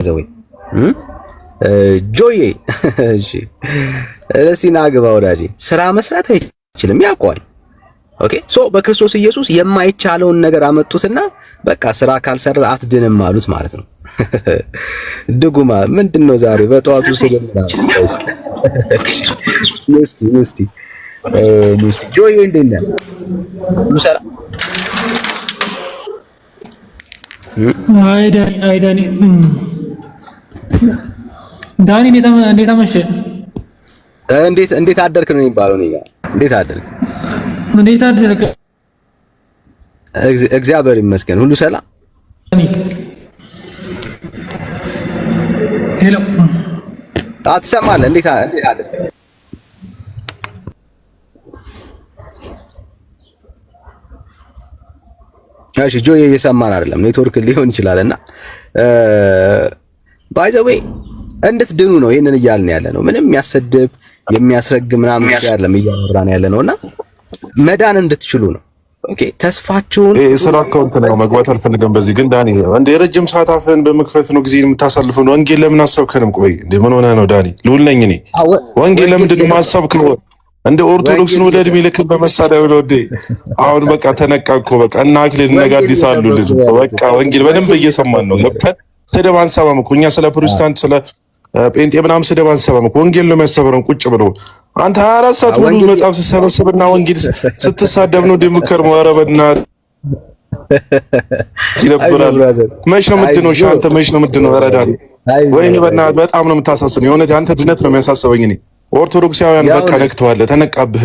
ዘወይ ጆዬ እሺ ለሲና ግባ ወዳጄ ስራ መስራት አይችልም ያውቀዋል። ኦኬ ሶ በክርስቶስ ኢየሱስ የማይቻለውን ነገር አመጡትና በቃ ስራ ካልሰራ አትድንም አሉት ማለት ነው። ድጉማ ምንድነው ዛሬ በጠዋቱ ስለምራስ ሙስቲ ጆዬ እንደነ ሙሰራ አይዳኒ ዳኒ እንዴት አመሸ? እንዴት አደርክ ነው የሚባለው ነው ጋር እንዴት አደርክ? እግዚአብሔር ይመስገን ሁሉ ሰላም። ሄሎ አትሰማለህ? እንዴት አደርክ? እሺ ጆዬ እየሰማን አይደለም ኔትወርክ ሊሆን ይችላልና ባይ ዘ ዌይ እንድትድኑ ነው ይሄንን እያልን ያለ ነው። ምንም የሚያሰድብ የሚያስረግ ምናምን አይደለም እያወራን ያለ ነውና መዳን እንድትችሉ ነው። ኦኬ ተስፋችሁን ስራ አካውንት ነው መግባት አልፈልግም። በዚህ ግን ዳኒ እንደ ረጅም ሰዓት አፍህን በመክፈት ነው ጊዜ የምታሳልፈው። ወንጌል ለምን አሰብከንም? ቆይ እንደ ምን ሆነህ ነው ዳኒ? ልውል ነኝ እኔ ወንጌል ለምንድን ነው ማሰብከው? እንደ ኦርቶዶክስን ወደ እድሜ ልክ በመሳሪያ ብለው እንደ አሁን በቃ ተነቃቆ በቃ እና አክሊል ነገ አዲስ አሉ ልጅ በቃ ወንጌል በደንብ እየሰማን ነው። ገብተን ስድብ አንሰማም እኮ እኛ ስለ ፕሮቴስታንት ስለ ጴንጤ ምናምን ስድብ አንሰማም እኮ ወንጌል ነው የሚያሰበረን ቁጭ ብሎ አንተ 24 ሰዓት ሙሉ መጽሐፍ ስትሰበስብና ወንጌል ስትሳደብ ነው እንደምከርመው። ኧረ በእናትህ ይደብራል። መች ነው የምትድነው? አንተ መች ነው የምትድነው? ኧረ ዳኒ ወይኔ በእናትህ በጣም ነው የምታሳስበኝ። የሆነ አንተ ድነት ነው የሚያሳስበኝ። እኔ ኦርቶዶክሳውያን በቃ ነክተዋል፣ ተነቃብህ።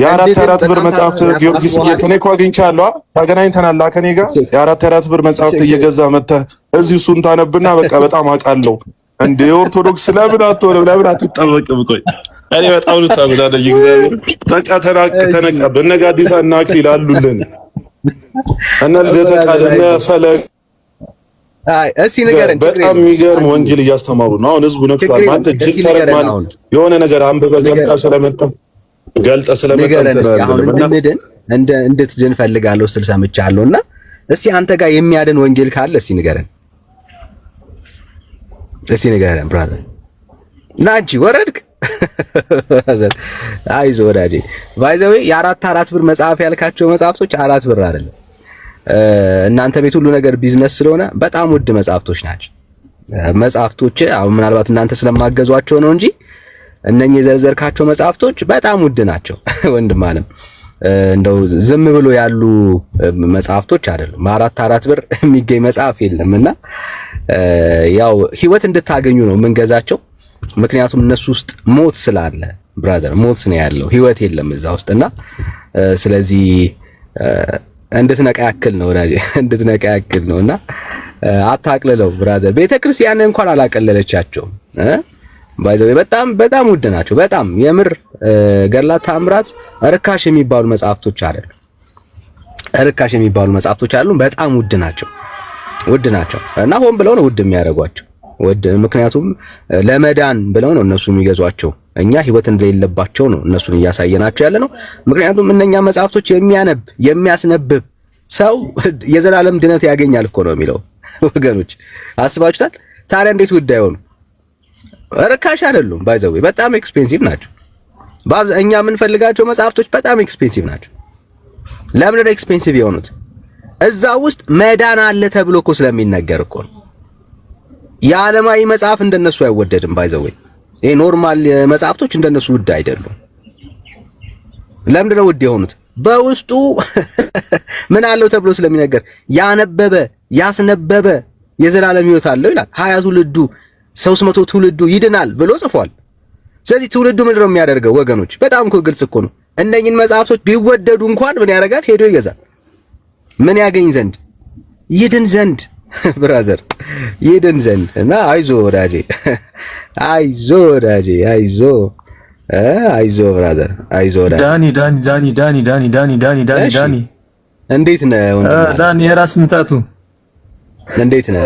የአራት ብር መጽሐፍት ጊዮርጊስ ከኔ እኮ አግኝቻለሁ። ተገናኝተናል ከኔ ጋር የአራት ብር መጽሐፍት እየገዛ መተህ እዚህ እሱን ታነብና በቃ በጣም አውቃለሁ። እንደ ኦርቶዶክስ ለምን አትሆንም? ለምን አትጠበቅም? ቆይ እኔ በጣም ነው ታዝናለኝ። እግዚአብሔር በቃ ተነቃብህ። እነ ጋዲሳ እና አክሊል አሉልን እና ለተቃለነ ፈለግ እስኪ ንገረን። በጣም የሚገርም ወንጌል እያስተማሩ ነው። አሁን ህዝቡ ነክቷል። አንተ ጅል ተረግማል። የሆነ ነገር አንብበህ ገልጠህ ስለመጣ እንድትድን ፈልጋለሁ ስል ሰምቻለሁና እስኪ አንተ ጋር የሚያድን ወንጌል ካለ እስኪ ንገረን። እስኪ ንገረን ብራዘር። ናንቺ ወረድክ ብራዘር። አይዞህ ወዳጄ። ባይ ዘ ዌይ የአራት ብር መጽሐፍ ያልካቸው መጽሐፍቶች 4 ብር አይደለም። እናንተ ቤት ሁሉ ነገር ቢዝነስ ስለሆነ በጣም ውድ መጽሐፍቶች ናቸው። መጽሐፍቶች አሁን ምናልባት እናንተ ስለማገዟቸው ነው እንጂ እነኚህ የዘርዘርካቸው መጽሐፍቶች በጣም ውድ ናቸው። ወንድም አለም እንደው ዝም ብሎ ያሉ መጽሐፍቶች አይደሉም። አራት ብር የሚገኝ መጽሐፍ የለምና ያው ህይወት እንድታገኙ ነው የምንገዛቸው። ምክንያቱም እነሱ ውስጥ ሞት ስላለ ብራዘር፣ ሞት ነው ያለው፣ ህይወት የለም እዛ ውስጥና ስለዚህ እንድትነቃ ያክል ነው ወዳጄ፣ እንድትነቃ ያክል ነውና አታቅልለው ብራዘር። ቤተክርስቲያን እንኳን አላቀለለቻቸውም። ባይዘው በጣም ውድ ናቸው። በጣም የምር ገድላት ተአምራት ርካሽ የሚባሉ መጽሐፍቶች አይደሉም። ርካሽ የሚባሉ መጽሐፍቶች አይደሉም። በጣም ውድ ናቸው እና ሆን ብለው ነው ውድ የሚያደርጓቸው። ምክንያቱም ለመዳን ብለው ነው እነሱ የሚገዟቸው። እኛ ህይወት እንደሌለባቸው ነው እነሱን እያሳየናቸው ያለ ነው። ምክንያቱም እነኛ መጽሐፍቶች የሚያስነብብ ሰው የዘላለም ድነት ያገኛል እኮ ነው የሚለው። ወገኖች አስባችሁታል? ታዲያ እንዴት ውድ አይሆኑ? ርካሽ አይደሉም። ባይ ዘ ዌይ በጣም ኤክስፔንሲቭ ናቸው። እኛ የምንፈልጋቸው መጽሐፍቶች በጣም ኤክስፔንሲቭ ናቸው። ለምን ነው ኤክስፔንሲቭ የሆኑት? እዛ ውስጥ መዳን አለ ተብሎ እኮ ስለሚነገር እኮ ነው። የዓለማዊ መጽሐፍ እንደነሱ አይወደድም። ባይ ዘ ዌይ ይሄ ኖርማል መጽሐፍቶች እንደነሱ ውድ አይደሉም። ለምንድን ነው ውድ የሆኑት? በውስጡ ምን አለው ተብሎ ስለሚነገር ያስነበበ የዘላለም ህይወት አለው ይላል። 20 ትውልዱ 300 ትውልዱ ይድናል ብሎ ጽፏል። ስለዚህ ትውልዱ ምንድን ነው የሚያደርገው ወገኖች? በጣም እኮ ግልጽ እኮ ነው። እነኝን መጽሐፍቶች ቢወደዱ እንኳን ምን ያደርጋል? ሄዶ ይገዛል። ምን ያገኝ ዘንድ? ይድን ዘንድ ብራዘር፣ ይድን ዘንድ። እና አይዞ ወዳጄ፣ አይዞ ብራዘር፣ አይዞ ወዳጄ። ዳኒ እንዴት ነህ? ዳኒ የራስ ምታቱ እንዴት ነህ?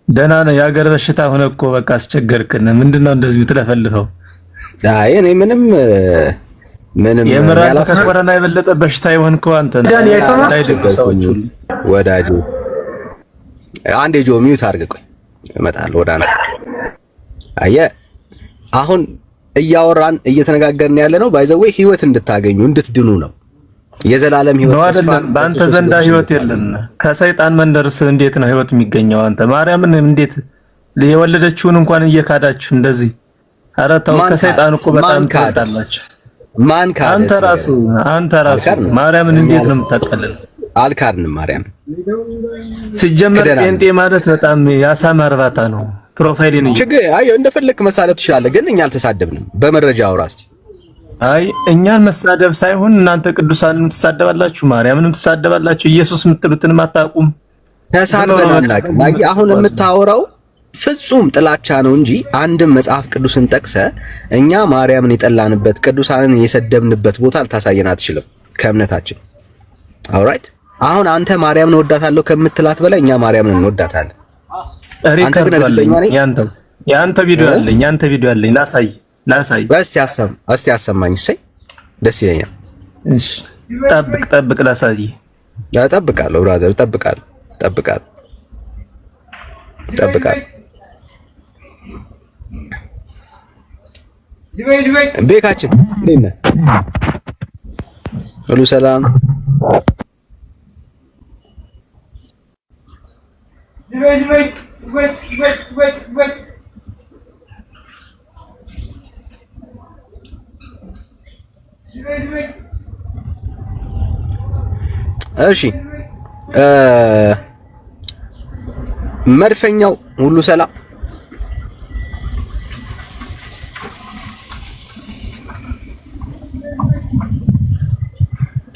ደህና ነው። የሀገር በሽታ ሆነ እኮ በቃ አስቸገርክን። ምንድነው እንደዚህ የምትለፈልፈው? አይ እኔ ምንም የምራቅ ከኮረና የበለጠ በሽታ ይሆንከው አንተ ነህ። ወዳጁ አንዴ ጆ ሚውት አድርግ። ቆይ እመጣለሁ ወደ አንተ። አየህ አሁን እያወራን እየተነጋገርን ያለ ነው ባይዘው ህይወት እንድታገኙ እንድትድኑ ነው። የዘላለም ህይወት ነው አይደለም። በአንተ ዘንዳ ህይወት የለም። ከሰይጣን መንደርስ እንዴት ነው ህይወት የሚገኘው? አንተ ማርያምን እንዴት የወለደችውን እንኳን እየካዳችሁ እንደዚህ? ኧረ ተው፣ ከሰይጣን እኮ በጣም ትበልጣላችሁ። ማን ካደ? አንተ ራሱ ማርያምን እንዴት ነው የምታቀልል? አልካድንም። ማርያም ሲጀመር ጴንጤ ማለት በጣም ያሳማ እርባታ ነው። ፕሮፋይልን ችግር አይ እንደፈለክ መሳደብ ትችላለህ፣ ግን እኛ አልተሳደብንም። በመረጃ አውራ እስቲ። አይ እኛን መሳደብ ሳይሆን እናንተ ቅዱሳንን ትሳደባላችሁ፣ ማርያምንም ትሳደባላችሁ፣ ኢየሱስ የምትሉትንም አታውቁም። ተሳድበን አናውቅም። አይ አሁን የምታወራው ፍጹም ጥላቻ ነው እንጂ አንድም መጽሐፍ ቅዱስን ጠቅሰ እኛ ማርያምን የጠላንበት ቅዱሳንን የሰደብንበት ቦታ ልታሳየን አትችልም ከእምነታችን። ኦልራይት አሁን አንተ ማርያምን ወዳታለሁ ከምትላት በላይ እኛ ማርያምን እንወዳታለን። አንተ ግን ያንተ ቪዲዮ አለኝ፣ ያንተ ቪዲዮ አለኝ። ላሳይ እስቲ አሰማኝ። እሰይ ደስ ይለኛል። እሺ ጠብቅ ላሳይ። እጠብቃለሁ ብራዘር፣ እጠብቃለሁ። ቤካችን እንዴት ነህ? ሁሉ ሰላም? እሺ መድፈኛው ሁሉ ሰላም?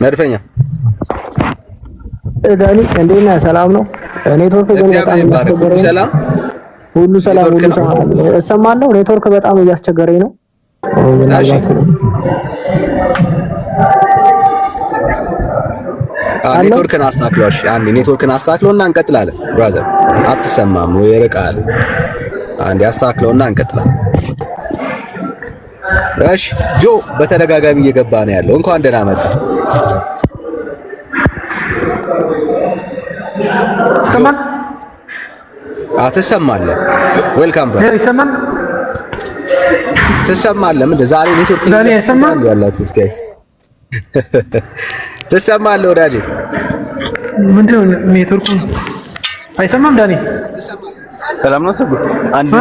መድፈኛ ዳኒ እንዴት ነህ? ሰላም ነው? ኔትወርክ ግን በጣም እያስቸገረኝ ነው። ሁሉ ሰላም እሰማለሁ። ኔትወርክ በጣም እያስቸገረኝ ነው። ኔትወርክን አስተካክለው። እሺ አንዴ ኔትወርክን አስተካክለውና እንቀጥላለን። ብራዘር አትሰማም ወይ? ይርቃል። አንዴ አስተካክለውና እንቀጥላለን። እሺ ጆ በተደጋጋሚ እየገባ ነው ያለው። እንኳን ደህና መጣ። ሰማን አትሰማለህ? ዌልካም ብራዘር። ይሰማል? ትሰማለህ? ምን ዛሬ ኔትወርክ ያላችሁ ጋይስ ትሰማለህ? ወዳጄ ምንድነው ኔትወርኩ አይሰማም? ዳኒ ሰላም ነው? ሰጉ አንድ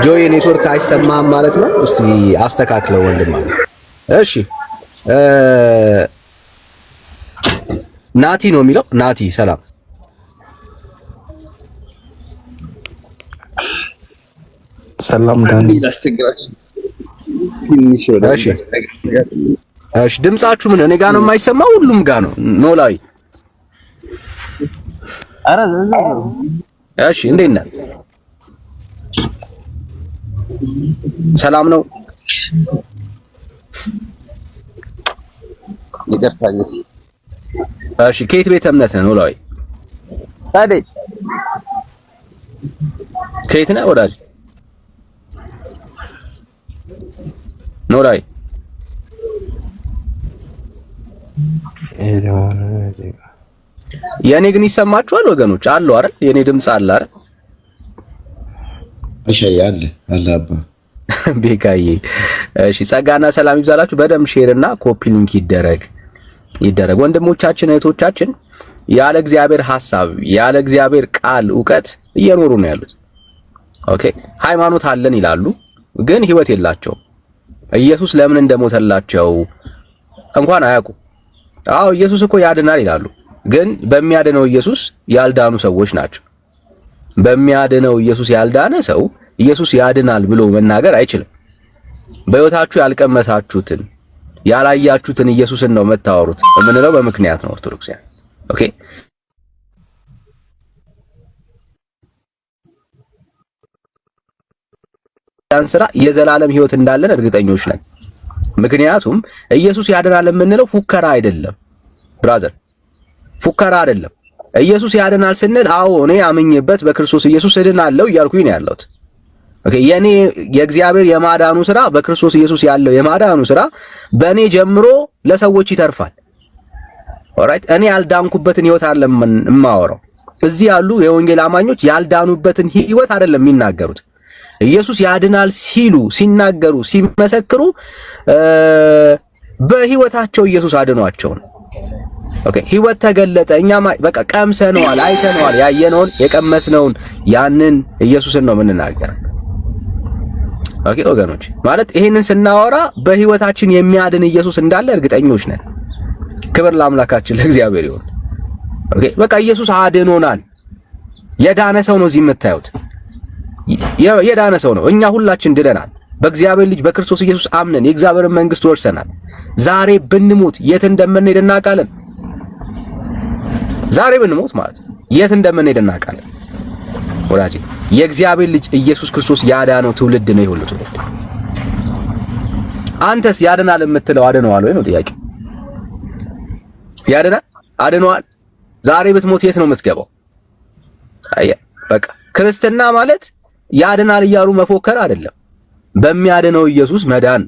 ጆይ ኔትወርክ አይሰማም ማለት ነው። እስቲ አስተካክለው ወንድማ። እሺ ናቲ ነው የሚለው። ናቲ ሰላም ሰላም ዳኒ። እሺ ድምጻችሁ ምን እኔ ጋር ነው የማይሰማው? ሁሉም ጋር ነው ኖላዊ? እሺ እንዴት ነህ? ሰላም ነው? ይደርሳልስ? እሺ ከየት ቤተ እምነት ነህ ኖላዊ? ታዲያ ከየት ነህ ወዳጅ? ኖላዊ የኔ ግን ይሰማችኋል ወገኖች? አሉ አይደል? የኔ ድምጽ አለ አይደል? እሺ አለ አባ ቤካዬ። እሺ ጸጋና ሰላም ይብዛላችሁ። በደምብ ሼር እና ኮፒ ሊንክ ይደረግ ወንድሞቻችን እህቶቻችን ያለ እግዚአብሔር ሐሳብ ያለ እግዚአብሔር ቃል ዕውቀት እየኖሩ ነው ያሉት። ኦኬ ሃይማኖት አለን ይላሉ፣ ግን ህይወት የላቸውም። ኢየሱስ ለምን እንደሞተላቸው እንኳን አያውቁ። አዎ ኢየሱስ እኮ ያድናል ይላሉ፣ ግን በሚያድነው ኢየሱስ ያልዳኑ ሰዎች ናቸው። በሚያድነው ኢየሱስ ያልዳነ ሰው ኢየሱስ ያድናል ብሎ መናገር አይችልም። በህይወታችሁ ያልቀመሳችሁትን ያላያችሁትን ኢየሱስን ነው የምታወሩት የምንለው በምክንያት ነው። ኦርቶዶክሳውያን ኦኬ ያን ስራ የዘላለም ህይወት እንዳለን እርግጠኞች ነን። ምክንያቱም ኢየሱስ ያድናል የምንለው ፉከራ አይደለም ብራዘር፣ ፉከራ አይደለም። ኢየሱስ ያድናል ስንል አዎ እኔ አምኜበት በክርስቶስ ኢየሱስ እድናለሁ እያልኩኝ ነው ያለሁት። ኦኬ የኔ የእግዚአብሔር የማዳኑ ስራ በክርስቶስ ኢየሱስ ያለው የማዳኑ ስራ በእኔ ጀምሮ ለሰዎች ይተርፋል። ኦራይት እኔ ያልዳንኩበትን ህይወት አይደለም የማወራው። እዚህ ያሉ የወንጌል አማኞች ያልዳኑበትን ህይወት አይደለም የሚናገሩት። ኢየሱስ ያድናል ሲሉ ሲናገሩ ሲመሰክሩ በህይወታቸው ኢየሱስ አድኗቸው ነው። ኦኬ ህይወት ተገለጠ። እኛ በቃ ቀምሰነዋል፣ አይተነዋል፣ ያየነውን የቀመስነውን ያንን ኢየሱስን ነው የምንናገረው። ኦኬ ወገኖች ማለት ይሄንን ስናወራ በህይወታችን የሚያድን ኢየሱስ እንዳለ እርግጠኞች ነን። ክብር ለአምላካችን ለእግዚአብሔር ይሁን። ኦኬ በቃ ኢየሱስ አድኖናል። የዳነ ሰው ነው እዚህ የምታዩት፣ የዳነ ሰው ነው። እኛ ሁላችን ድነናል። በእግዚአብሔር ልጅ በክርስቶስ ኢየሱስ አምነን የእግዚአብሔርን መንግስት ወርሰናል። ዛሬ ብንሞት የት እንደምንሄድ እናውቃለን። ዛሬ ብንሞት ማለት የት እንደምንሄድ እናውቃለን። ወዳጄ የእግዚአብሔር ልጅ ኢየሱስ ክርስቶስ ያዳነው ትውልድ ነው። ይሁን ትውልድ አንተስ ያድናል የምትለው አድነዋል ወይ ነው ጥያቄ። ያድናል አድነዋል። ዛሬ ብትሞት የት ነው የምትገባው? አየ በቃ ክርስትና ማለት ያድናል እያሉ መፎከር አይደለም። በሚያድነው ኢየሱስ መዳን።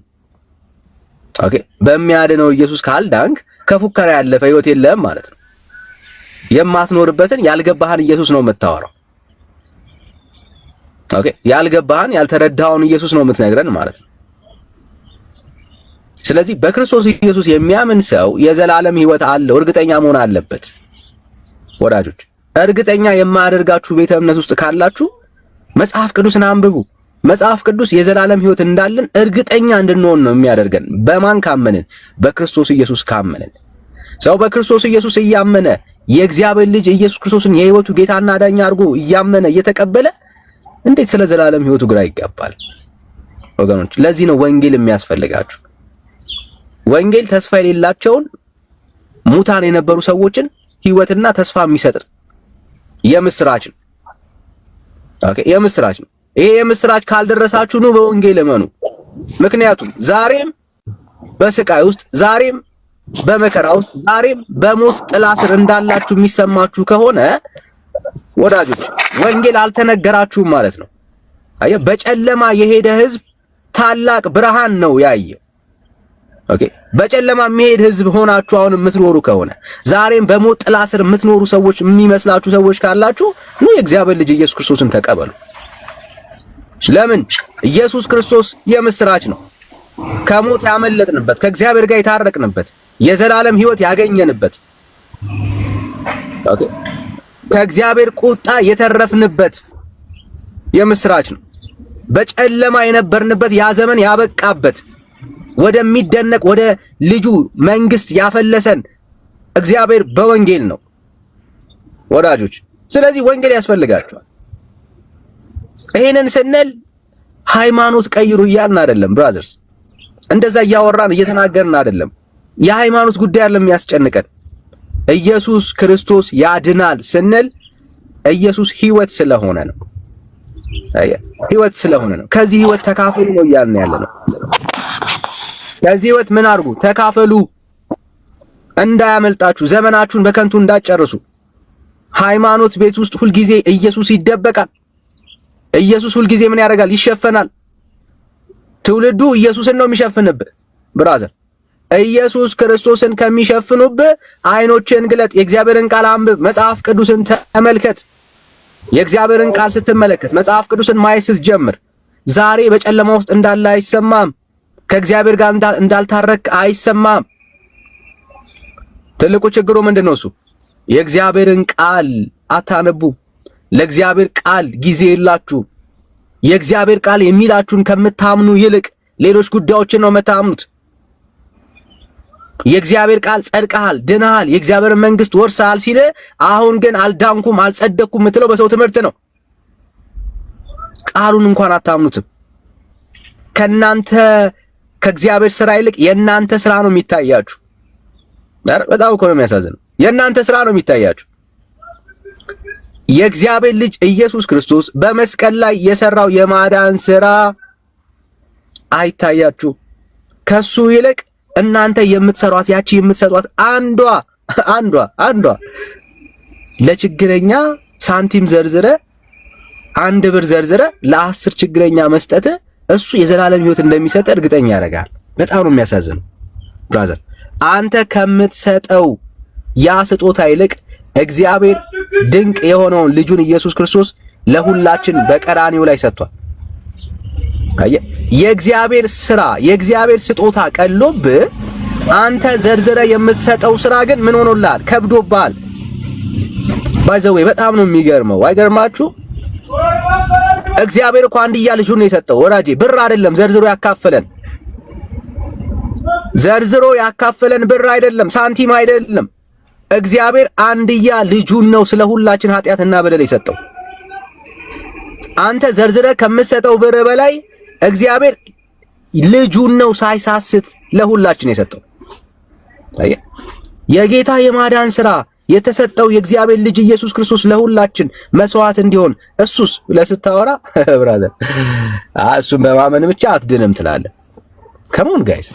ኦኬ በሚያድነው ኢየሱስ ካልዳንክ ከፉከራ ያለፈ ህይወት የለም ማለት ነው። የማትኖርበትን ያልገባህን ኢየሱስ ነው የምታወራው። ኦኬ ያልገባህን ያልተረዳኸውን ኢየሱስ ነው የምትነግረን ማለት ነው። ስለዚህ በክርስቶስ ኢየሱስ የሚያምን ሰው የዘላለም ህይወት አለው፣ እርግጠኛ መሆን አለበት። ወዳጆች እርግጠኛ የማያደርጋችሁ ቤተ እምነት ውስጥ ካላችሁ መጽሐፍ ቅዱስን አንብቡ። መጽሐፍ ቅዱስ የዘላለም ህይወት እንዳለን እርግጠኛ እንድንሆን ነው የሚያደርገን። በማን ካመንን? በክርስቶስ ኢየሱስ ካመንን። ሰው በክርስቶስ ኢየሱስ እያመነ የእግዚአብሔር ልጅ ኢየሱስ ክርስቶስን የህይወቱ ጌታና ዳኛ አድርጎ እያመነ እየተቀበለ እንዴት ስለ ዘላለም ህይወቱ ግራ ይጋባል? ወገኖች ለዚህ ነው ወንጌል የሚያስፈልጋችሁ። ወንጌል ተስፋ የሌላቸውን ሙታን የነበሩ ሰዎችን ህይወትና ተስፋ የሚሰጥ የምስራች ነው። ኦኬ የምስራች ነው። ይሄ የምስራች ካልደረሳችሁ ነው በወንጌል እመኑ። ምክንያቱም ዛሬም በስቃይ ውስጥ፣ ዛሬም በመከራ ውስጥ፣ ዛሬም በሞት ጥላ ስር እንዳላችሁ የሚሰማችሁ ከሆነ ወዳጆች ወንጌል አልተነገራችሁም ማለት ነው። አየ በጨለማ የሄደ ህዝብ ታላቅ ብርሃን ነው ያየው። ኦኬ በጨለማ የሚሄድ ህዝብ ሆናችሁ አሁን የምትኖሩ ከሆነ ዛሬም በሞት ጥላ ስር የምትኖሩ ሰዎች የሚመስላችሁ ሰዎች ካላችሁ ነው የእግዚአብሔር ልጅ ኢየሱስ ክርስቶስን ተቀበሉ። ለምን? ኢየሱስ ክርስቶስ የምስራች ነው። ከሞት ያመለጥንበት፣ ከእግዚአብሔር ጋር የታረቅንበት፣ የዘላለም ህይወት ያገኘንበት፣ ኦኬ ከእግዚአብሔር ቁጣ የተረፍንበት የምስራች ነው። በጨለማ የነበርንበት ያ ዘመን ያበቃበት ወደሚደነቅ ወደ ልጁ መንግስት ያፈለሰን እግዚአብሔር በወንጌል ነው ወዳጆች። ስለዚህ ወንጌል ያስፈልጋቸዋል። ይሄንን ስንል ሃይማኖት ቀይሩ እያልን አይደለም ብራዘርስ፣ እንደዛ እያወራን እየተናገርን አይደለም። የሃይማኖት ጉዳይ አይደለም የሚያስጨንቀን። ኢየሱስ ክርስቶስ ያድናል ስንል ኢየሱስ ህይወት ስለሆነ ነው። ህይወት ስለሆነ ነው። ከዚህ ህይወት ተካፈሉ ነው እያልን ያለነው። ከዚህ ህይወት ምን አድርጉ? ተካፈሉ፣ እንዳያመልጣችሁ፣ ዘመናችሁን በከንቱ እንዳትጨርሱ። ሃይማኖት ቤት ውስጥ ሁልጊዜ ኢየሱስ ይደበቃል። ኢየሱስ ሁልጊዜ ምን ያደርጋል? ይሸፈናል። ትውልዱ ኢየሱስን ነው የሚሸፍንብህ ብራዘር። ኢየሱስ ክርስቶስን ከሚሸፍኑብህ አይኖችን ግለጥ፣ የእግዚአብሔርን ቃል አንብብ፣ መጽሐፍ ቅዱስን ተመልከት። የእግዚአብሔርን ቃል ስትመለከት፣ መጽሐፍ ቅዱስን ማየት ስትጀምር ዛሬ በጨለማ ውስጥ እንዳለ አይሰማም። ከእግዚአብሔር ጋር እንዳልታረክ አይሰማም። ትልቁ ችግሩ ምንድነው? እሱ የእግዚአብሔርን ቃል አታነቡ። ለእግዚአብሔር ቃል ጊዜ የላችሁ። የእግዚአብሔር ቃል የሚላችሁን ከምታምኑ ይልቅ ሌሎች ጉዳዮችን ነው የምታምኑት። የእግዚአብሔር ቃል ጸድቀሃል፣ ድነሃል፣ የእግዚአብሔር መንግስት ወርሰሃል ሲል አሁን ግን አልዳንኩም፣ አልጸደኩም የምትለው በሰው ትምህርት ነው። ቃሉን እንኳን አታምኑትም። ከናንተ ከእግዚአብሔር ስራ ይልቅ የናንተ ስራ ነው የሚታያችሁ። በጣም እኮ ነው የሚያሳዝነው። የናንተ ስራ ነው የሚታያችሁ። የእግዚአብሔር ልጅ ኢየሱስ ክርስቶስ በመስቀል ላይ የሰራው የማዳን ስራ አይታያችሁ። ከሱ ይልቅ እናንተ የምትሰሯት ያቺ የምትሰጧት አንዷ ለችግረኛ ሳንቲም ዘርዝረ 1 ብር ዘርዝረ ለ10 ችግረኛ መስጠት እሱ የዘላለም ህይወት እንደሚሰጥ እርግጠኛ ያደርጋል። በጣም ነው የሚያሳዝነው ብራዘር። አንተ ከምትሰጠው ያ ስጦታ ይልቅ እግዚአብሔር ድንቅ የሆነውን ልጁን ኢየሱስ ክርስቶስ ለሁላችን በቀራንዮ ላይ ሰጥቷል። አየህ፣ የእግዚአብሔር ስራ የእግዚአብሔር ስጦታ ቀሎብህ አንተ ዘርዝረ የምትሰጠው ስራ ግን ምን ሆኖልሃል? ከብዶብሃል። ባይዘዌ በጣም ነው የሚገርመው። አይገርማችሁ? እግዚአብሔር እኮ አንድያ ልጁን ነው የሰጠው ወራጄ። ብር አይደለም ዘርዝሮ ያካፈለን፣ ዘርዝሮ ያካፈለን ብር አይደለም፣ ሳንቲም አይደለም። እግዚአብሔር አንድያ ልጁን ነው ስለ ሁላችን ኃጢአትና በደል የሰጠው። አንተ ዘርዝረ ከምትሰጠው ብር በላይ እግዚአብሔር ልጁን ነው ሳይሳስት ለሁላችን የሰጠው። አየህ፣ የጌታ የማዳን ስራ የተሰጠው የእግዚአብሔር ልጅ ኢየሱስ ክርስቶስ ለሁላችን መስዋዕት እንዲሆን እሱስ ለስታወራ ብራዘር እሱን በማመን ብቻ አትድንም ትላለህ። ከሞን ጋይስ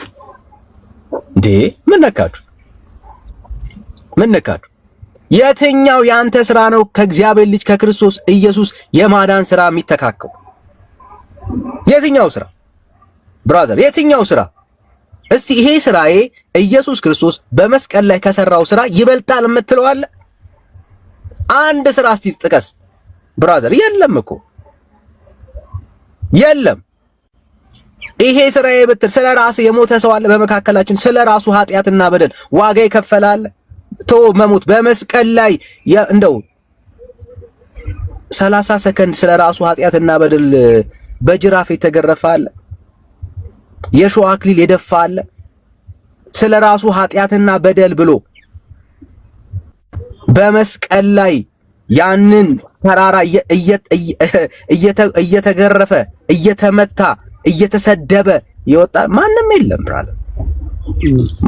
እንዴ ምን ነካችሁ? ምን ነካችሁ? የትኛው ያንተ ስራ ነው ከእግዚአብሔር ልጅ ከክርስቶስ ኢየሱስ የማዳን ስራ የሚተካከው? የትኛው ስራ ብራዘር? የትኛው ስራ? እስቲ ይሄ ስራዬ ኢየሱስ ክርስቶስ በመስቀል ላይ ከሰራው ስራ ይበልጣል የምትለው አለ? አንድ ስራ እስቲ ጥቀስ ብራዘር። የለም እኮ የለም። ይሄ ስራዬ ብትል ስለ ራስ የሞተ ሰው አለ በመካከላችን? ስለ ራሱ ኃጢአትና በደል ዋጋ ይከፈላል። መሞት በመስቀል ላይ እንደው 30 ሰከንድ ስለ ራሱ ኃጢአትና በደል በጅራፍ የተገረፈ አለ? የሾህ አክሊል የደፋ አለ? ስለ ራሱ ኃጢአትና በደል ብሎ በመስቀል ላይ ያንን ተራራ እየተገረፈ እየተመታ እየተሰደበ ይወጣ ማንም የለም ብራዘር፣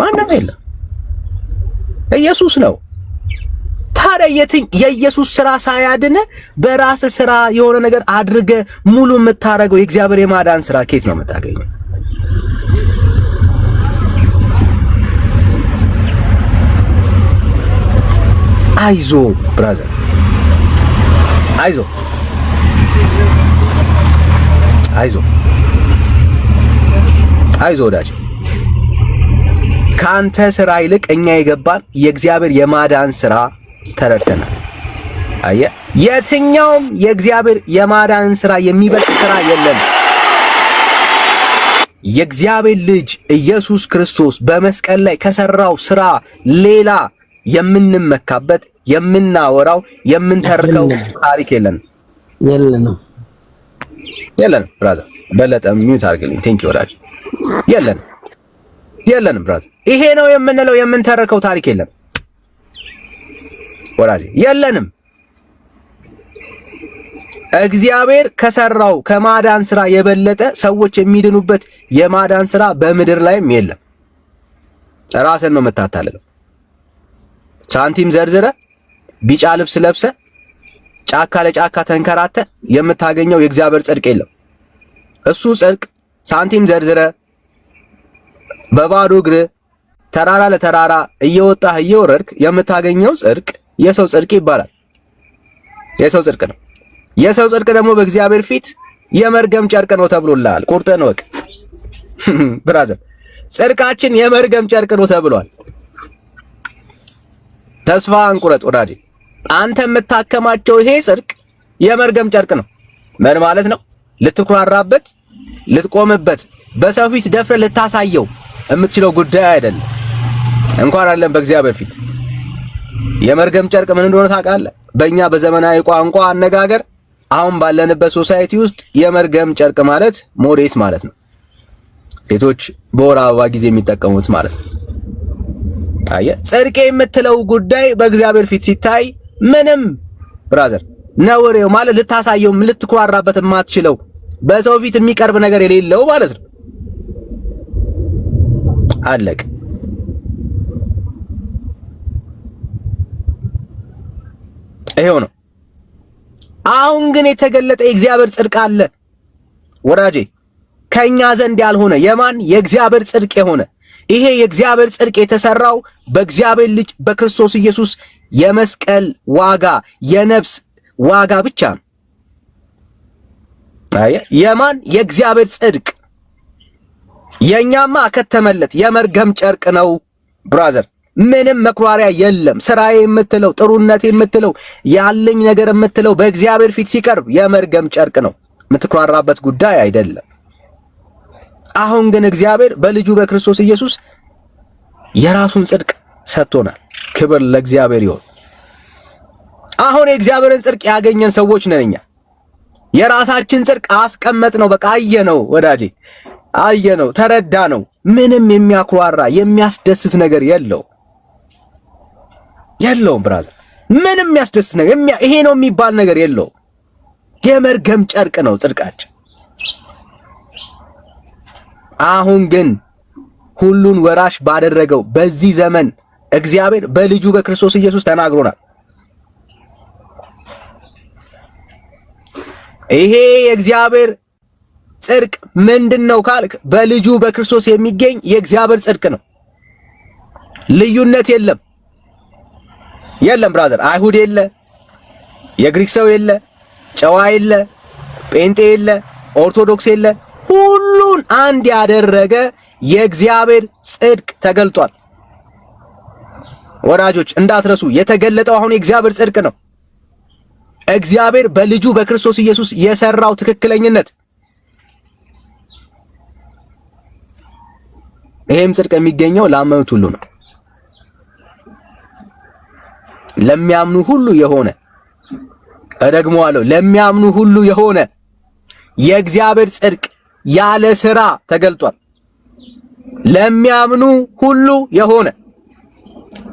ማንም የለም። ኢየሱስ ነው። ታዲያ የኢየሱስ ስራ ሳያድን በራስ ስራ የሆነ ነገር አድርገ ሙሉ የምታረገው የእግዚአብሔር የማዳን ስራ ከየት ነው የምታገኘው? አይዞ ብራዘር፣ አይዞ አይዞ አይዞ ወዳጅ። ካንተ ስራ ይልቅ እኛ የገባን የእግዚአብሔር የማዳን ስራ ተረድተናል። አየህ፣ የትኛውም የእግዚአብሔር የማዳን ስራ የሚበልጥ ስራ የለም። የእግዚአብሔር ልጅ ኢየሱስ ክርስቶስ በመስቀል ላይ ከሰራው ስራ ሌላ የምንመካበት የምናወራው የምንተርከው ታሪክ የለንም። የለንም ብራዘር። በለጠ ሚዩት አድርግልኝ። ቴንክ ዩ ወዳጅ። የለንም ብራዘር። ይሄ ነው የምንለው የምንተርከው ታሪክ የለም ወዳጅ፣ የለንም። እግዚአብሔር ከሰራው ከማዳን ስራ የበለጠ ሰዎች የሚድኑበት የማዳን ስራ በምድር ላይም የለም። ራስን ነው የምታታልለው። ሳንቲም ዘርዝረ ቢጫ ልብስ ለብሰ ጫካ ለጫካ ተንከራተ የምታገኘው የእግዚአብሔር ጽድቅ የለም። እሱ ጽድቅ ሳንቲም ዘርዝረ በባዶ እግር ተራራ ለተራራ እየወጣህ እየወረድክ የምታገኘው ጽድቅ የሰው ጽድቅ ይባላል። የሰው ጽድቅ ነው። የሰው ጽድቅ ደግሞ በእግዚአብሔር ፊት የመርገም ጨርቅ ነው ተብሎልሃል። ቁርጥህን ወቅ ብራዘር፣ ጽድቃችን የመርገም ጨርቅ ነው ተብሏል። ተስፋ አንቁረጥ ወዳጄ። አንተ የምታከማቸው ይሄ ጽድቅ የመርገም ጨርቅ ነው። ምን ማለት ነው? ልትኩራራበት፣ ልትቆምበት፣ በሰው ፊት ደፍረ ልታሳየው የምትችለው ጉዳይ አይደለም። እንኳን አይደለም በእግዚአብሔር ፊት። የመርገም ጨርቅ ምን እንደሆነ ታውቃለህ? በእኛ በዘመናዊ ቋንቋ አነጋገር አሁን ባለንበት ሶሳይቲ ውስጥ የመርገም ጨርቅ ማለት ሞዴስ ማለት ነው። ሴቶች በወር አበባ ጊዜ የሚጠቀሙት ማለት ነው። አየህ፣ ጽድቅ የምትለው ጉዳይ በእግዚአብሔር ፊት ሲታይ ምንም ብራዘር ነውሬው ማለት ልታሳየው ልትኩራራበት የማትችለው በሰው ፊት የሚቀርብ ነገር የሌለው ማለት ነው። አለቅ። ይሄው ነው። አሁን ግን የተገለጠ የእግዚአብሔር ጽድቅ አለ ወዳጄ፣ ከኛ ዘንድ ያልሆነ የማን የእግዚአብሔር ጽድቅ የሆነ ይሄ የእግዚአብሔር ጽድቅ የተሰራው በእግዚአብሔር ልጅ በክርስቶስ ኢየሱስ የመስቀል ዋጋ የነፍስ ዋጋ ብቻ ነው። አየ የማን የእግዚአብሔር ጽድቅ። የኛማ አከተመለት የመርገም ጨርቅ ነው ብራዘር። ምንም መኩራሪያ የለም። ስራዬ የምትለው ጥሩነቴ የምትለው ያለኝ ነገር የምትለው በእግዚአብሔር ፊት ሲቀርብ የመርገም ጨርቅ ነው። የምትኩራራበት ጉዳይ አይደለም። አሁን ግን እግዚአብሔር በልጁ በክርስቶስ ኢየሱስ የራሱን ጽድቅ ሰጥቶናል። ክብር ለእግዚአብሔር ይሁን። አሁን የእግዚአብሔርን ጽድቅ ያገኘን ሰዎች ነን እኛ። የራሳችን ጽድቅ አስቀመጥ ነው። በቃ አየነው ወዳጄ፣ አየነው፣ ተረዳ ነው። ምንም የሚያኩራራ የሚያስደስት ነገር የለውም ብራዘር። ምንም የሚያስደስት ነገር ይሄ ነው የሚባል ነገር የለውም። የመርገም ጨርቅ ነው ጽድቃችን። አሁን ግን ሁሉን ወራሽ ባደረገው በዚህ ዘመን እግዚአብሔር በልጁ በክርስቶስ ኢየሱስ ተናግሮናል። ይሄ የእግዚአብሔር ጽድቅ ምንድነው ካልክ በልጁ በክርስቶስ የሚገኝ የእግዚአብሔር ጽድቅ ነው። ልዩነት የለም ብራዘር። አይሁድ የለ፣ የግሪክ ሰው የለ፣ ጨዋ የለ፣ ጴንጤ የለ፣ ኦርቶዶክስ የለ። ሁሉን አንድ ያደረገ የእግዚአብሔር ጽድቅ ተገልጧል። ወዳጆች እንዳትረሱ፣ የተገለጠው አሁን የእግዚአብሔር ጽድቅ ነው። እግዚአብሔር በልጁ በክርስቶስ ኢየሱስ የሰራው ትክክለኝነት። ይሄም ጽድቅ የሚገኘው ላመኑት ሁሉ ነው። ለሚያምኑ ሁሉ የሆነ እደግመዋለሁ፣ ለሚያምኑ ሁሉ የሆነ የእግዚአብሔር ጽድቅ ያለ ሥራ ተገልጧል። ለሚያምኑ ሁሉ የሆነ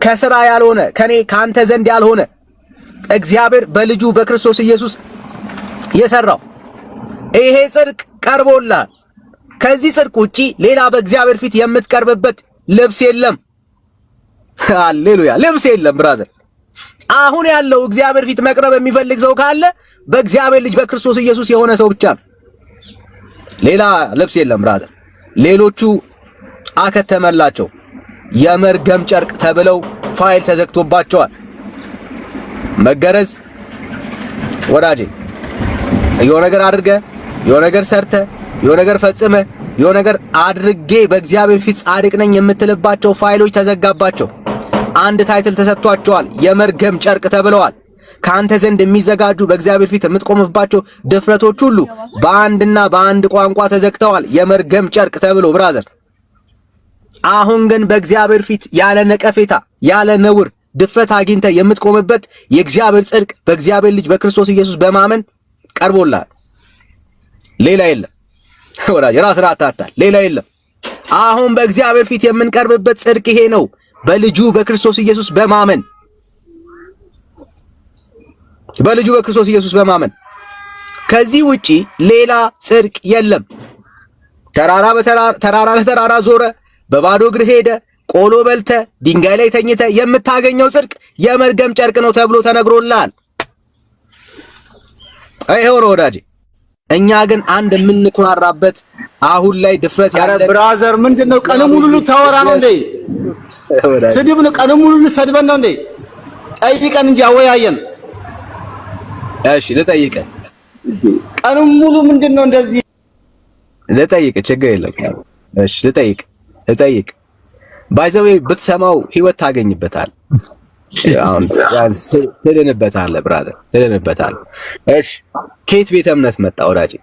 ከሥራ ያልሆነ ከኔ ካንተ ዘንድ ያልሆነ እግዚአብሔር በልጁ በክርስቶስ ኢየሱስ የሰራው ይሄ ጽድቅ ቀርቦልሃል። ከዚህ ጽድቅ ውጪ ሌላ በእግዚአብሔር ፊት የምትቀርብበት ልብስ የለም። ሃሌሉያ! ልብስ የለም ብራዘር። አሁን ያለው እግዚአብሔር ፊት መቅረብ የሚፈልግ ሰው ካለ በእግዚአብሔር ልጅ በክርስቶስ ኢየሱስ የሆነ ሰው ብቻ ነው። ሌላ ልብስ የለም ብራዘር። ሌሎቹ አከተመላቸው፣ የመርገም ጨርቅ ተብለው ፋይል ተዘግቶባቸዋል። መገረዝ ወዳጄ፣ የሆነ ነገር አድርገ፣ የሆነ ነገር ሰርተ፣ የሆነ ነገር ፈጽመ፣ የሆነ ነገር አድርጌ በእግዚአብሔር ፊት ጻድቅ ነኝ የምትልባቸው ፋይሎች ተዘጋባቸው። አንድ ታይትል ተሰጥቷቸዋል፣ የመርገም ጨርቅ ተብለዋል። ካንተ ዘንድ የሚዘጋጁ በእግዚአብሔር ፊት የምትቆምባቸው ድፍረቶች ሁሉ በአንድና በአንድ ቋንቋ ተዘግተዋል፣ የመርገም ጨርቅ ተብሎ ብራዘር። አሁን ግን በእግዚአብሔር ፊት ያለ ነቀፌታ ያለ ነውር ድፍረት አግኝተ የምትቆምበት የእግዚአብሔር ጽድቅ በእግዚአብሔር ልጅ በክርስቶስ ኢየሱስ በማመን ቀርቦልሃል። ሌላ የለም ወዳጅ፣ ራስህን አታታል። ሌላ የለም። አሁን በእግዚአብሔር ፊት የምንቀርብበት ጽድቅ ይሄ ነው፣ በልጁ በክርስቶስ ኢየሱስ በማመን በልጁ በክርስቶስ ኢየሱስ በማመን። ከዚህ ውጪ ሌላ ጽድቅ የለም። ተራራ ለተራራ ዞረ፣ በባዶ እግር ሄደ፣ ቆሎ በልተ፣ ድንጋይ ላይ ተኝተ የምታገኘው ጽድቅ የመርገም ጨርቅ ነው ተብሎ ተነግሮልሃል። ይሄው ነው ወዳጄ። እኛ ግን አንድ የምንኩራራበት አሁን ላይ ድፍረት ያለ ብራዘር፣ ምንድነው ቀኑ ሙሉ ልታወራ ነው እንዴ? ስድብ ነው ቀኑ ሙሉ ልሰድበን ነው እንዴ? ጠይቀን እንጂ አወያየን። እሺ ልጠይቅህ። ቀኑ ሙሉ ምንድነው እንደዚህ? ልጠይቅህ፣ ችግር የለም። እሺ ልጠይቅ ባይዘዌ ብትሰማው ህይወት ታገኝበታል። አሁን ትድንበታለህ ብራዘር፣ ትድንበታለህ። እሺ ከየት ቤተ እምነት መጣ ወዳጄ?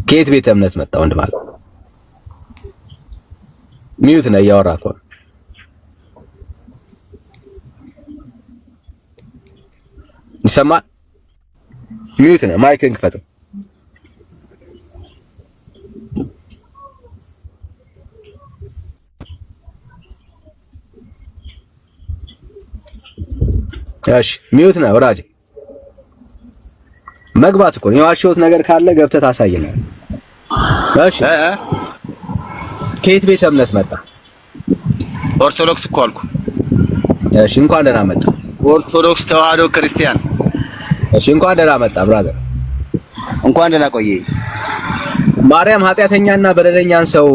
ከየት ቤተ እምነት መጣ ወንድም አለ? ሚዩት ነው እያወራህ እኮ። ይሰማል? ሚዩት ነው፣ ማይክን ክፈተው። እሺ ሚዩት ነው ወዳጄ። መግባት እኮ ነው። የዋሸሁት ነገር ካለ ገብተህ ታሳየናል። እሺ ከየት ቤተ እምነት መጣ? ኦርቶዶክስ እኮ አልኩ። እሺ እንኳን ደህና መጣ። ኦርቶዶክስ ተዋህዶ ክርስቲያን። እሺ እንኳን ደህና መጣ ብራዘር። እንኳን ደህና ቆየኝ። ማርያም ኃጢአተኛና በደለኛን ሰው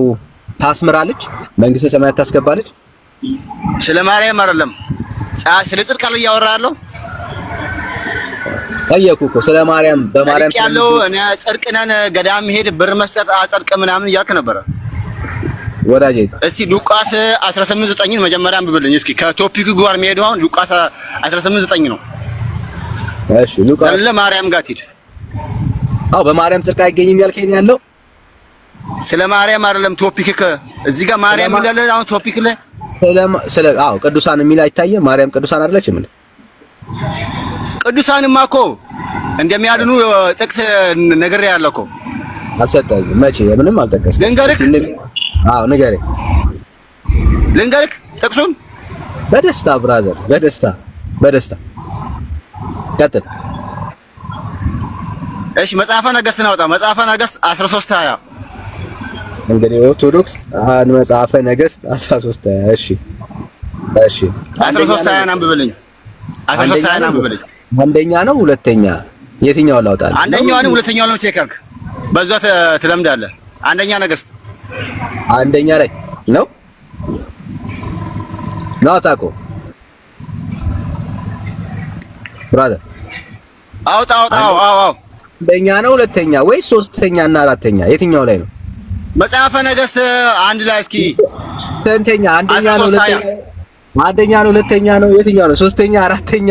ታስምራለች፣ መንግስተ ሰማያት ታስገባለች። ስለ ማርያም አይደለም፣ ስለ ጽድቅ አለ እያወራህ ያለው። ጠየኩ እኮ ስለ ማርያም። በማርያም ያለው እኔ ጽድቅ ነን ገዳም ሄድ ብር መስጠት አጸድቅ ምናምን እያልክ ነበረ። ወዳጄ እስቲ ሉቃስ 18:9 መጀመሪያ አንብብልኝ እስኪ። ከቶፒኩ ጋር የሚሄደው አሁን ሉቃስ 18:9 ነው። እሺ ሉቃስ ስለ ማርያም ጋር ትሄድ። አዎ በማርያም ጽድቅ አይገኝም ያልከኝ ያለው ስለ ማርያም አይደለም ቶፒክ እዚህ ጋር ማርያም ይላል። አሁን ቶፒክ ላይ አዎ ቅዱሳን የሚል አይታየም። ማርያም ቅዱሳን አይደለችም እንዴ? ቅዱሳንማ እኮ እንደሚያድኑ ጥቅስ ነገር ያለው እኮ አልሰጠኝም። መቼ ምንም አልጠቀስኩም። ልንገርክ? አዎ ንገረኝ። ልንገርክ ጥቅሱን በደስታ ብራዘር፣ በደስታ ቀጥል። እሺ መጽሐፈ ነገሥት ናውጣ። መጽሐፈ ነገሥት 13:20 እንግዲህ ኦርቶዶክስ መጽሐፈ ነገሥት 13:20 እሺ 13:20 አንብብልኝ። 13:20 አንብብልኝ። አንደኛ ነው ሁለተኛ? የትኛው ላውጣልህ? አንደኛውን ሁለተኛውን ነው ቼክ በዛ ትለምዳለህ። አንደኛ ነገሥት አንደኛ ላይ ነው አታውቆ ብራዘር አውጣ። አንደኛ ነው ሁለተኛ ወይስ ሶስተኛ እና አራተኛ? የትኛው ላይ ነው? መጽሐፈ ነገሥት አንድ ላይ እስኪ ስንተኛ? አንደኛ ነው ሁለተኛ ነው? የትኛው ነው? ሶስተኛ፣ አራተኛ፣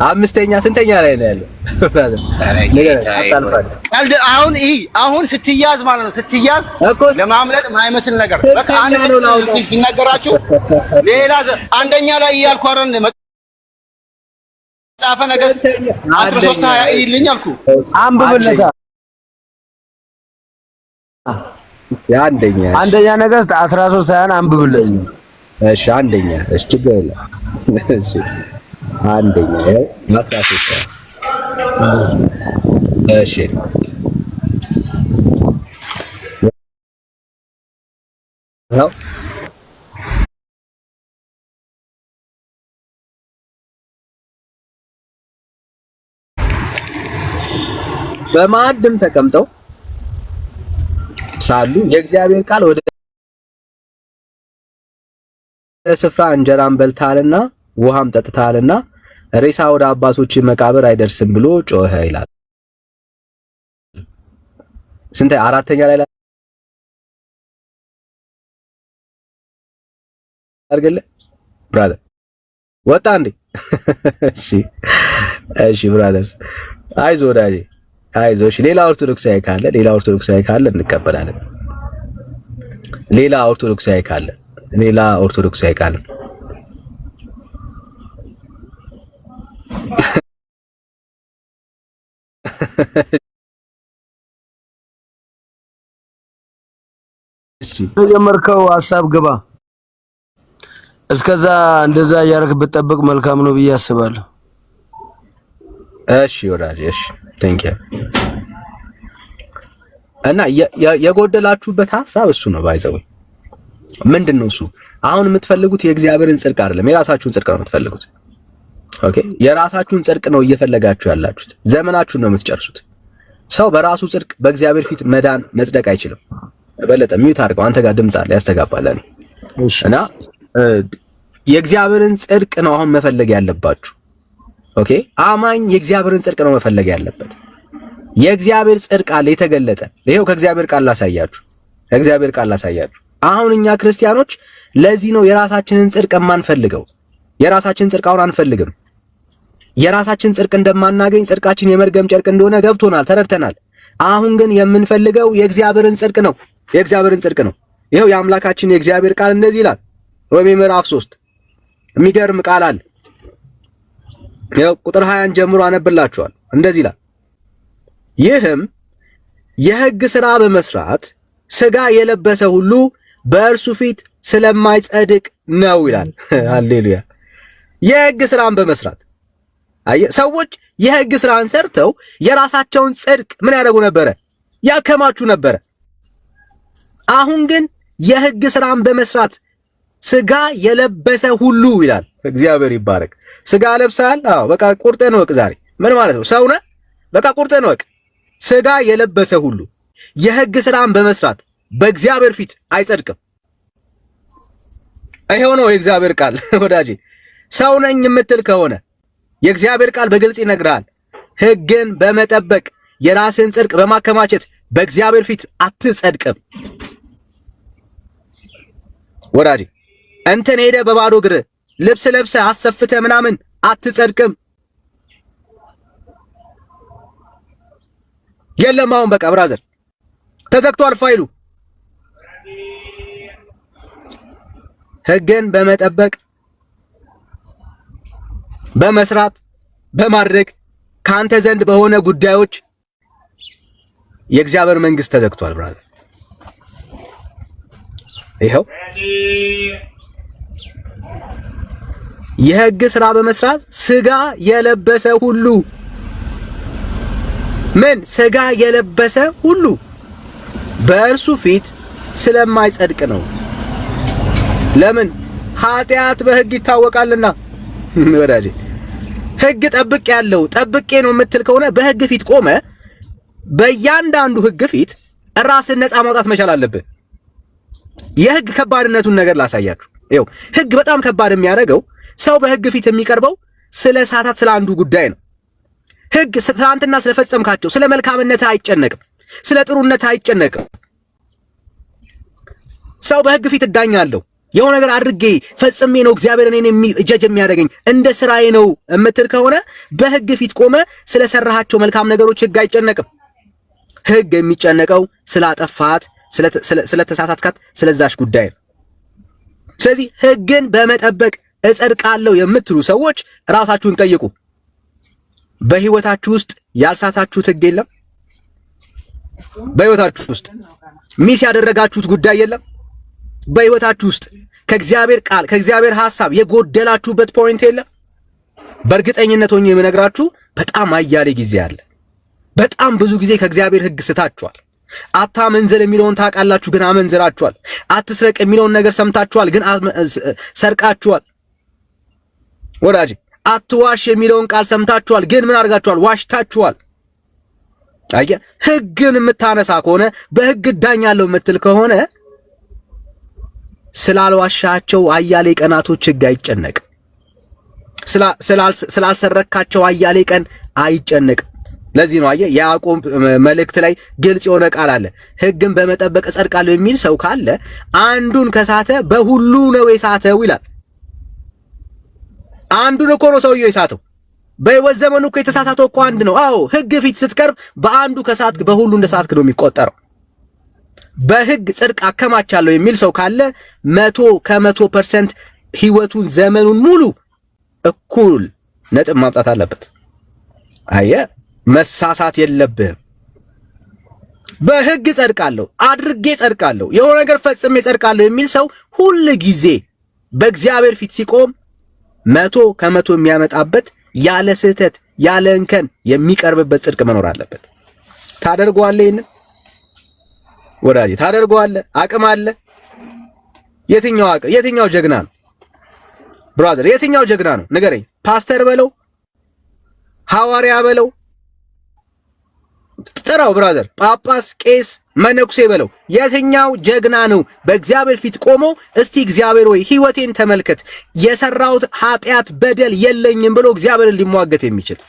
አምስተኛ ስንተኛ ላይ ነው ያለው? አሁን ስትያዝ ማለት ነው። ስትያዝ ለማምለጥ ማይመስል ነገር በቃ አንድ ነው ሲነገራችሁ ሌላ አንደኛ ላይ እያልኩ አይደል? መጽሐፈ ነገሥት 13:20 ይልኝ አልኩ። አንብብለታ አንደኛ ነገሥት 13:20 አንብብለት። እሺ አንደኛ እሺ ችግር የለም። እሺ አንደኛ 13 እሺ ነው በማዕድም ተቀምጠው ሳሉ የእግዚአብሔር ቃል ወደ ስፍራ እንጀራን በልተሃልና ውሃም ጠጥተሃልና ሬሳ ወደ አባቶች መቃብር አይደርስም ብሎ ጮኸ ይላል። ስንት አራተኛ ላይ አርገለ ብራዘር ወጣ እንዴ? እሺ ብራዘርስ አይዞ ወዳጄ አይዞ። እሺ ሌላ ኦርቶዶክሳዊ ካለ እንቀበላለን። ሌላ ኦርቶዶክሳዊ ካለ የጀመርከው ሐሳብ ግባ። እስከዛ እንደዛ እያደረክ ብትጠብቅ መልካም ነው ብዬ አስባለሁ። እሺ ወዳጄ እሺ ቴንክ ዩ። እና የጎደላችሁበት ሐሳብ እሱ ነው። ባይዘው ምንድነው እሱ? አሁን የምትፈልጉት የእግዚአብሔርን ጽድቅ አይደለም፣ የራሳችሁን ጽድቅ ነው የምትፈልጉት። ኦኬ የራሳችሁን ጽድቅ ነው እየፈለጋችሁ ያላችሁት። ዘመናችሁን ነው የምትጨርሱት። ሰው በራሱ ጽድቅ በእግዚአብሔር ፊት መዳን መጽደቅ አይችልም። በለጠ ሚውት አድርገው፣ አንተ ጋር ድምጽ አለ ያስተጋባለን። እና የእግዚአብሔርን ጽድቅ ነው አሁን መፈለግ ያለባችሁ። ኦኬ አማኝ የእግዚአብሔርን ጽድቅ ነው መፈለግ ያለበት። የእግዚአብሔር ጽድቅ አለ የተገለጠ። ይሄው ከእግዚአብሔር ቃል ላሳያችሁ። አሁን እኛ ክርስቲያኖች ለዚህ ነው የራሳችንን ጽድቅ የማንፈልገው። የራሳችንን ጽድቅ አሁን አንፈልግም። የራሳችን ጽድቅ እንደማናገኝ፣ ጽድቃችን የመርገም ጨርቅ እንደሆነ ገብቶናል፣ ተረድተናል። አሁን ግን የምንፈልገው የእግዚአብሔርን ጽድቅ ነው። ይሄው የአምላካችን የእግዚአብሔር ቃል እንደዚህ ይላል። ሮሜ ምዕራፍ 3 የሚገርም ቃል አለ። ይሄው ቁጥር 20 ጀምሮ አነብላችኋል። እንደዚህ ይላል፣ ይህም የሕግ ሥራ በመስራት ሥጋ የለበሰ ሁሉ በእርሱ ፊት ስለማይጸድቅ ነው ይላል። ሃሌሉያ። የሕግ ሥራን በመስራት ሰዎች የሕግ ሥራን ሰርተው የራሳቸውን ጽድቅ ምን ያደርጉ ነበረ? ያከማቹ ነበረ። አሁን ግን የሕግ ሥራን በመስራት ሥጋ የለበሰ ሁሉ ይላል። እግዚአብሔር ይባረክ። ሥጋ ለብሰሃል? አዎ በቃ ቁርጥህን ወቅ። ዛሬ ምን ማለት ነው? ሰው ነህ? በቃ ቁርጥህን ወቅ። ሥጋ የለበሰ ሁሉ የሕግ ሥራን በመስራት በእግዚአብሔር ፊት አይጸድቅም። ይሄው ነው የእግዚአብሔር ቃል ወዳጄ። ሰው ነኝ የምትል ከሆነ የእግዚአብሔር ቃል በግልጽ ይነግርሃል። ሕግን በመጠበቅ የራስን ጽድቅ በማከማቸት በእግዚአብሔር ፊት አትጸድቅም። ወዳጅ እንትን ሄደ በባዶ እግር ልብስ ለብሰ አሰፍተ ምናምን አትጸድቅም። የለም አሁን በቃ ብራዘር ተዘግቷል ፋይሉ። ህግን በመጠበቅ በመስራት በማድረግ ካንተ ዘንድ በሆነ ጉዳዮች የእግዚአብሔር መንግስት ተዘግቷል ብራዘር። ይሄው የህግ ስራ በመስራት ስጋ የለበሰ ሁሉ ምን ስጋ የለበሰ ሁሉ በእርሱ ፊት ስለማይጸድቅ ነው። ለምን? ኃጢአት በህግ ይታወቃልና። ወዳጄ ህግ ጠብቄ ነው የምትል ከሆነ በህግ ፊት ቆመ በእያንዳንዱ ህግ ፊት ራስን ነፃ ማውጣት መቻል አለብህ። የህግ ከባድነቱን ነገር ላሳያችሁ። ይኸው ህግ በጣም ከባድ የሚያደርገው ሰው በህግ ፊት የሚቀርበው ስለ ሰዓታት ስለ አንዱ ጉዳይ ነው። ህግ ትናንትና ስለፈጸምካቸው ስለ መልካምነት አይጨነቅም፣ ስለ ጥሩነት አይጨነቅም። ሰው በህግ ፊት እዳኛለሁ የሆነ ነገር አድርጌ ፈጽሜ ነው እግዚአብሔር እኔን ጀጅ የሚያደርገኝ እንደ ስራዬ ነው እምትል ከሆነ በህግ ፊት ቆመ ስለሰራሃቸው መልካም ነገሮች ህግ አይጨነቅም። ህግ የሚጨነቀው ስላጠፋት ስለተሳሳትካት ስለዛሽ ጉዳይ ነው። ስለዚህ ህግን በመጠበቅ እጸድቃለሁ የምትሉ ሰዎች ራሳችሁን ጠይቁ። በህይወታችሁ ውስጥ ያልሳታችሁት ህግ የለም? በህይወታችሁ ውስጥ ሚስ ያደረጋችሁት ጉዳይ የለም? በህይወታችሁ ውስጥ ከእግዚአብሔር ቃል ከእግዚአብሔር ሐሳብ የጎደላችሁበት ፖይንት የለም? በእርግጠኝነት ሆኜ የምነግራችሁ በጣም አያሌ ጊዜ አለ። በጣም ብዙ ጊዜ ከእግዚአብሔር ህግ ስታችኋል። አታመንዝር የሚለውን ታውቃላችሁ፣ ግን አመንዝራችኋል። አትስረቅ የሚለውን ነገር ሰምታችኋል፣ ግን ሰርቃችኋል። ወዳጅ አትዋሽ የሚለውን ቃል ሰምታችኋል፣ ግን ምን አድርጋችኋል? ዋሽታችኋል። አየህ፣ ህግን የምታነሳ ከሆነ በህግ እዳኛለሁ የምትል ከሆነ ስላልዋሻቸው አያሌ ቀናቶች ህግ አይጨነቅም። ስላልሰረካቸው አያሌ ቀን አይጨነቅም። ለዚህ ነው አየህ የያዕቆብ መልእክት ላይ ግልጽ የሆነ ቃል አለ። ህግን በመጠበቅ እጸድቃለሁ የሚል ሰው ካለ አንዱን ከሳተ በሁሉ ነው የሳተው ይላል። አንዱን እኮ ነው ሰውየው የሳተው። በህይወት ዘመኑ እኮ የተሳሳተው እኮ አንድ ነው። አዎ ህግ ፊት ስትቀርብ በአንዱ ከሳትክ በሁሉ እንደሳትክ ነው የሚቆጠረው። በህግ ጽድቅ አከማቻለሁ የሚል ሰው ካለ 100% ህይወቱን ዘመኑን ሙሉ እኩል ነጥብ ማምጣት አለበት። አየህ መሳሳት የለብህም። በህግ ጸድቃለሁ አድርጌ ጸድቃለሁ የሆነ ነገር ፈጽሜ ጸድቃለሁ የሚል ሰው ሁሉ ጊዜ በእግዚአብሔር ፊት ሲቆም 100% የሚያመጣበት ያለ ስህተት ያለ እንከን የሚቀርብበት ጽድቅ መኖር አለበት። ታደርገዋለህ? ይሄን ወዳጅ ታደርገዋለህ? አቅም አለ? የትኛው ጀግና ነው ብራዘር? የትኛው ጀግና ነው ንገረኝ። ፓስተር በለው ሐዋርያ በለው ጥራው ብራዘር፣ ጳጳስ፣ ቄስ፣ መነኩሴ በለው የትኛው ጀግና ነው በእግዚአብሔር ፊት ቆሞ እስቲ እግዚአብሔር ወይ ህይወቴን ተመልከት የሰራውት ኃጢአት በደል የለኝም ብሎ እግዚአብሔርን ሊሟገት የሚችል?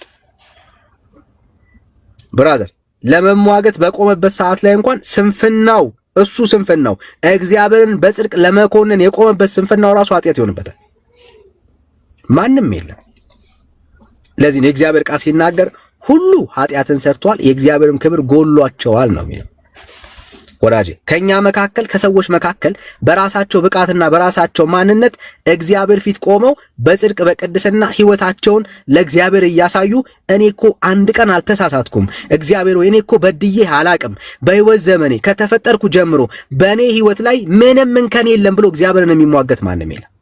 ብራዘር ለመሟገት በቆመበት ሰዓት ላይ እንኳን ስንፍናው እግዚአብሔርን በጽድቅ ለመኮነን የቆመበት ስንፍናው ራሱ ኃጢአት ይሆንበታል። ማንም የለም። ለዚህ ነው የእግዚአብሔር ቃል ሲናገር ሁሉ ኃጢአትን ሰርቷል የእግዚአብሔርም ክብር ጎሏቸዋል ነው የሚለው። ወዳጄ ከኛ መካከል ከሰዎች መካከል በራሳቸው ብቃትና በራሳቸው ማንነት እግዚአብሔር ፊት ቆመው በጽድቅ በቅድስና ህይወታቸውን ለእግዚአብሔር እያሳዩ እኔ እኮ አንድ ቀን አልተሳሳትኩም፣ እግዚአብሔር ወይ እኔ እኮ በድዬ አላቅም፣ በህይወት ዘመኔ ከተፈጠርኩ ጀምሮ በእኔ ህይወት ላይ ምንም እንከን የለም ብሎ እግዚአብሔርን የሚሟገት ማንም የለም።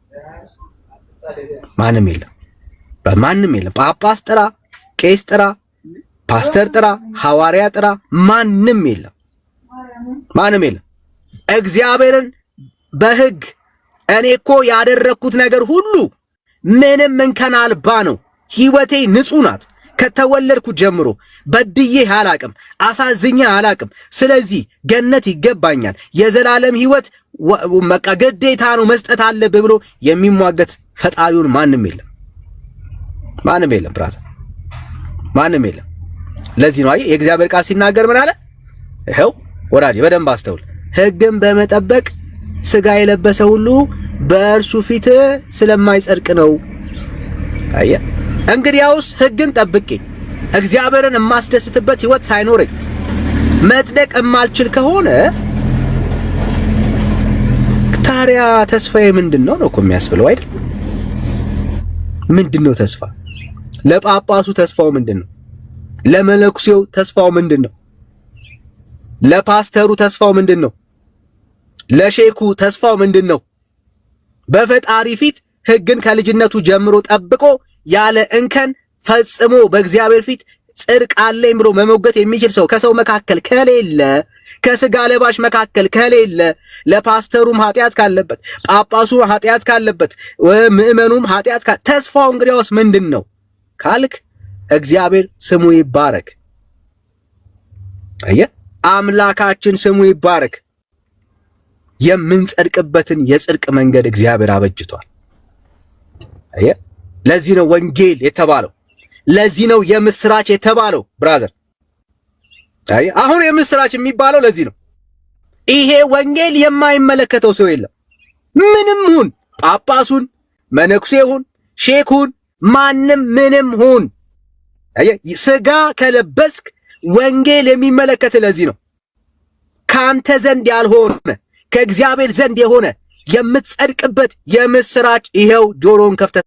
ማንም የለም። ጳጳስ ጥራ፣ ቄስ ጥራ፣ ፓስተር ጥራ፣ ሐዋርያ ጥራ፣ ማንም የለም። እግዚአብሔርን በህግ እኔ እኮ ያደረኩት ነገር ሁሉ ምንም እንከን አልባ ነው፣ ህይወቴ ንጹህ ናት፣ ከተወለድኩ ጀምሮ በድዬ አላቅም፣ አሳዝኜ አላቅም፣ ስለዚህ ገነት ይገባኛል፣ የዘላለም ህይወት በቃ ግዴታ ነው መስጠት አለብህ ብሎ የሚሟገት ፈጣሪውን ማንም የለም ብራዘር፣ ማንም የለም። ለዚህ ነው አየህ የእግዚአብሔር ቃል ሲናገር ምን አለ? ይኸው ወዳጄ በደንብ አስተውል። ህግን በመጠበቅ ስጋ የለበሰ ሁሉ በእርሱ ፊት ስለማይጸድቅ ነው። አየ እንግዲያውስ ሕግን ጠብቄ እግዚአብሔርን የማስደስትበት ሕይወት ሳይኖረኝ መጽደቅ የማልችል ከሆነ ታዲያ ተስፋዬ ምንድነው ነው እኮ የሚያስብለው አይደል? ምንድነው ተስፋ? ለጳጳሱ ተስፋው ምንድነው? ለመነኩሴው ተስፋው ምንድነው? ለፓስተሩ ተስፋው ምንድነው? ለሼኩ ተስፋው ምንድነው? በፈጣሪ ፊት ሕግን ከልጅነቱ ጀምሮ ጠብቆ ያለ እንከን ፈጽሞ በእግዚአብሔር ፊት ጽድቅ አለኝ ብሎ መሞገት የሚችል ሰው ከሰው መካከል ከሌለ፣ ከስጋ ለባሽ መካከል ከሌለ፣ ለፓስተሩም ኃጢአት ካለበት፣ ጳጳሱ ኃጢአት ካለበት፣ ምዕመኑም ኃጢአት ተስፋው እንግዲያውስ ምንድነው ካልክ እግዚአብሔር ስሙ ይባረክ። አየ አምላካችን ስሙ ይባረክ። የምንጸድቅበትን የጽድቅ መንገድ እግዚአብሔር አበጅቷል። አየ ለዚህ ነው ወንጌል የተባለው። ለዚህ ነው የምስራች የተባለው። ብራዘር አይ አሁን የምስራች የሚባለው ለዚህ ነው። ይሄ ወንጌል የማይመለከተው ሰው የለም። ምንም ሁን፣ ጳጳሱን፣ መነኩሴውን፣ ሼኩን፣ ማንም ምንም ሁን፣ አይ ስጋ ከለበስክ ወንጌል የሚመለከት ለዚህ ነው። ካንተ ዘንድ ያልሆነ ከእግዚአብሔር ዘንድ የሆነ የምትጸድቅበት የምስራች ይሄው ጆሮን ከፍተህ